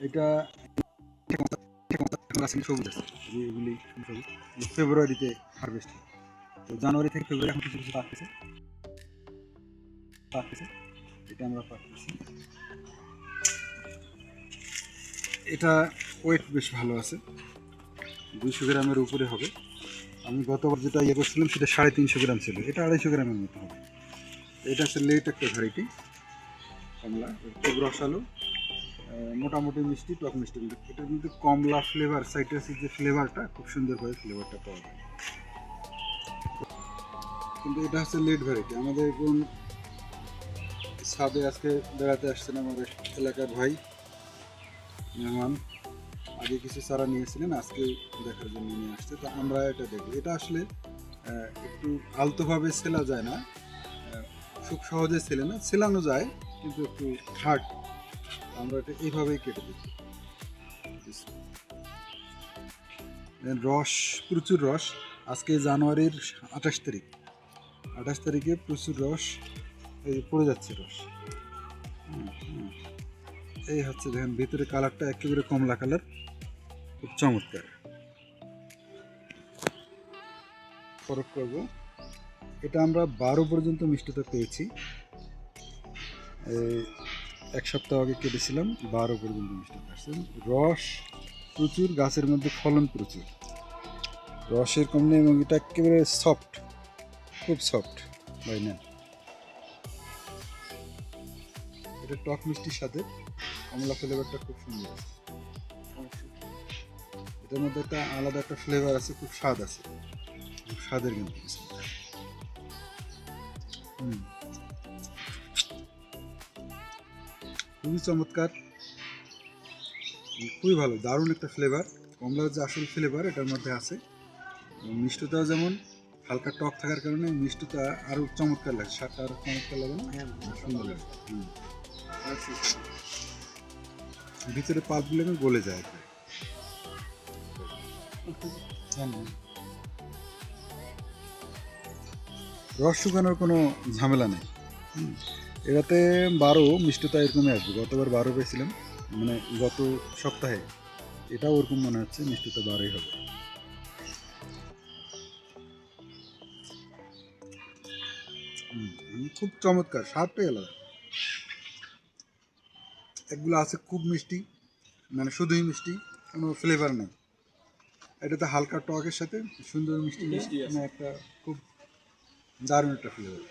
এটা সবুজ আছে, এগুলি ফেব্রুয়ারিতে হারভেস্ট হয়। তো জানুয়ারি থেকে ফেব্রুয়ারি এখন কিছু কিছু পাকতেছে। এটা আমরা পাকতেছি। এটা ওয়েট বেশ ভালো আছে, 200 গ্রামের উপরে হবে। আমি গতবার যেটা ইয়ে করছিলাম সেটা 350 গ্রাম ছিল, এটা 250 গ্রামের মতো হবে। এটা হচ্ছে লেট একটা ভ্যারাইটি কমলা, খুব রসালো, মোটামুটি মিষ্টি, টক মিষ্টি। কিন্তু এটার মধ্যে কমলা ফ্লেভার, সাইট্রাসের যে ফ্লেভারটা, খুব সুন্দরভাবে ফ্লেভারটা পাওয়া যায়। কিন্তু এটা হচ্ছে লেট ভ্যারাইটি। আমাদের কোন ছাদে আজকে বেড়াতে আসছেন আমাদের এলাকার ভাই মেহমান, আগে কিছু চারা নিয়েছিলেন, আজকে দেখার জন্য নিয়ে আসছে। তো আমরা এটা দেখব। এটা আসলে একটু আলতোভাবে ছেলা যায় না, খুব সহজে ছেলে না, ছেলানো যায় কিন্তু একটু হার্ড। আমরা এটা এইভাবেই কেটে দিই। রস, প্রচুর রস। আজকে জানুয়ারির 28 তারিখ, 28 তারিখে প্রচুর রস এই পড়ে যাচ্ছে রস। এই হচ্ছে দেখেন ভিতরে কালারটা একেবারে কমলা কালার, খুব চমৎকার। ফরক করব। এটা আমরা 12 পর্যন্ত মিষ্টতা পেয়েছি। এক সপ্তাহ আগে কেটেছিলাম, 12 পর্যন্ত মিষ্টতা আসছে। রস প্রচুর, গাছের মধ্যে ফলন প্রচুর, রসের কম নেই, এবং এটা একেবারে সফট, খুব সফট ভাই না। এটা টক মিষ্টির সাথে কমলা ফ্লেভারটা খুব সুন্দর আছে। এটার মধ্যে একটা আলাদা একটা ফ্লেভার আছে, খুব স্বাদ আছে, খুব স্বাদের কিন্তু খুবই চমৎকার, খুবই ভালো, দারুণ একটা ফ্লেভার। কমলার যে আসল ফ্লেভার এটার মধ্যে আছে। মিষ্টতাও যেমন হালকা টক থাকার কারণে মিষ্টতা আরও চমৎকার লাগে, স্বাদটা আরও চমৎকার লাগে, সুন্দর লাগে। ভিতরে পাল্পগুলো গলে যায়। রস শুকানোর কোনো ঝামেলা নেই। এটাতে 12 মিষ্টতা এরকমই আসবে। গতবার 12 পেয়েছিলাম, মানে গত সপ্তাহে, এটাও ওরকম মনে হচ্ছে মিষ্টতা 12ই হবে। খুব চমৎকার, স্বাদটাই আলাদা। এগুলো আছে খুব মিষ্টি, মানে শুধুই মিষ্টি, কোনো ফ্লেভার নেই। এটাতে হালকা টকের সাথে সুন্দর মিষ্টি, মানে একটা খুব দারুণ একটা ফ্লেভার।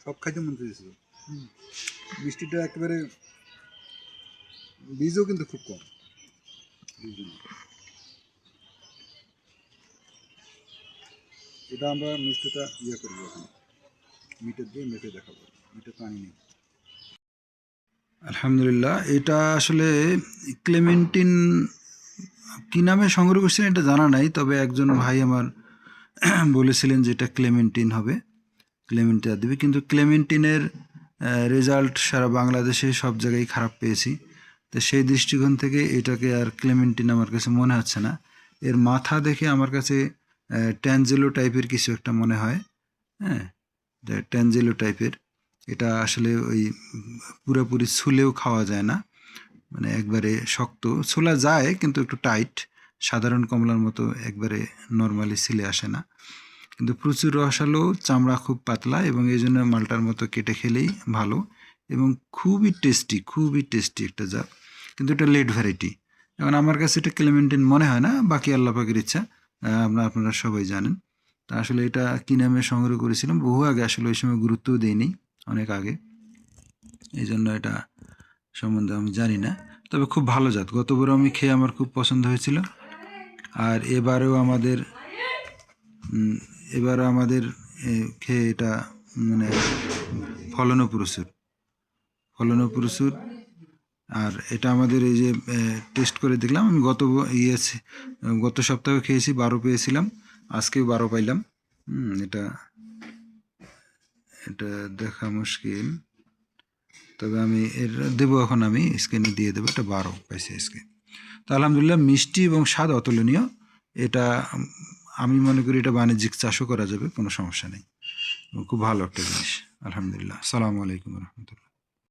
সব খাইতে মন চেয়েছিল। মিষ্টিটা একেবারে, বীজও কিন্তু খুব কম। এটা আমরা মিষ্টিটা ইয়ে করবো এখন, মিটের দিয়ে মেপে দেখাবো, মিটে পানি নেই। আলহামদুলিল্লাহ, এটা আসলে ক্লেমেন্টিন কি নামে সংগ্রহ করছেন এটা জানা নাই, তবে একজন ভাই আমার বলেছিলেন যে এটা ক্লেমেন্টিন হবে, ক্লেমেন্টিন দেবে। কিন্তু ক্লেমেন্টিনের রেজাল্ট সারা বাংলাদেশে সব জায়গায় খারাপ পেয়েছি। তো সেই দৃষ্টিকোণ থেকে এটাকে আর ক্লেমেন্টিন আমার কাছে মনে হচ্ছে না। এর মাথা দেখে আমার কাছে ট্যানজেলো টাইপের কিছু একটা মনে হয়। হ্যাঁ, ট্যানজেলো টাইপের। এটা আসলে ওই পুরোপুরি ছুলেও খাওয়া যায় না, মানে একবারে শক্ত, ছোলা যায় কিন্তু একটু টাইট, সাধারণ কমলার মতো একবারে নর্মালি ছিলে আসে না। কিন্তু প্রচুর রসালো, চামড়া খুব পাতলা, এবং এই জন্য মালটার মতো কেটে খেলেই ভালো, এবং খুবই টেস্টি একটা জাত। কিন্তু এটা লেট ভ্যারাইটি। এখন আমার কাছে এটা ক্লেমেন্টিন মনে হয় না, বাকি আল্লাহ পাকের ইচ্ছা, আপনারা সবাই জানেন। তা আসলে এটা কী নামে সংগ্রহ করেছিলাম বহু আগে, আসলে ওই সময় গুরুত্বও দিইনি, অনেক আগে, এই জন্য এটা সম্বন্ধে আমি জানি না। তবে খুব ভালো জাত, গতবারও আমি খেয়ে আমার খুব পছন্দ হয়েছিল। আর এবারেও আমাদের খেয়ে এটা মানে ফলনও প্রচুর। আর এটা আমাদের এই যে টেস্ট করে দেখলাম, আমি গত সপ্তাহে খেয়েছি, 12 পেয়েছিলাম, আজকেও 12 পাইলাম। এটা দেখা মুশকিল, তবে আমি দেবো, এখন আমি স্ক্রিনে দিয়ে দেবো, এটা 12 পাইছে আজকে। তো আলহামদুলিল্লাহ, মিষ্টি এবং স্বাদ অতুলনীয়। এটা আমি মনে করি এটা বাণিজ্যিক চাষও করা যাবে, কোনো সমস্যা নেই, খুব ভালো একটা জিনিস। আলহামদুলিল্লাহ। আসসালামু আলাইকুম রহমতুল্লাহ।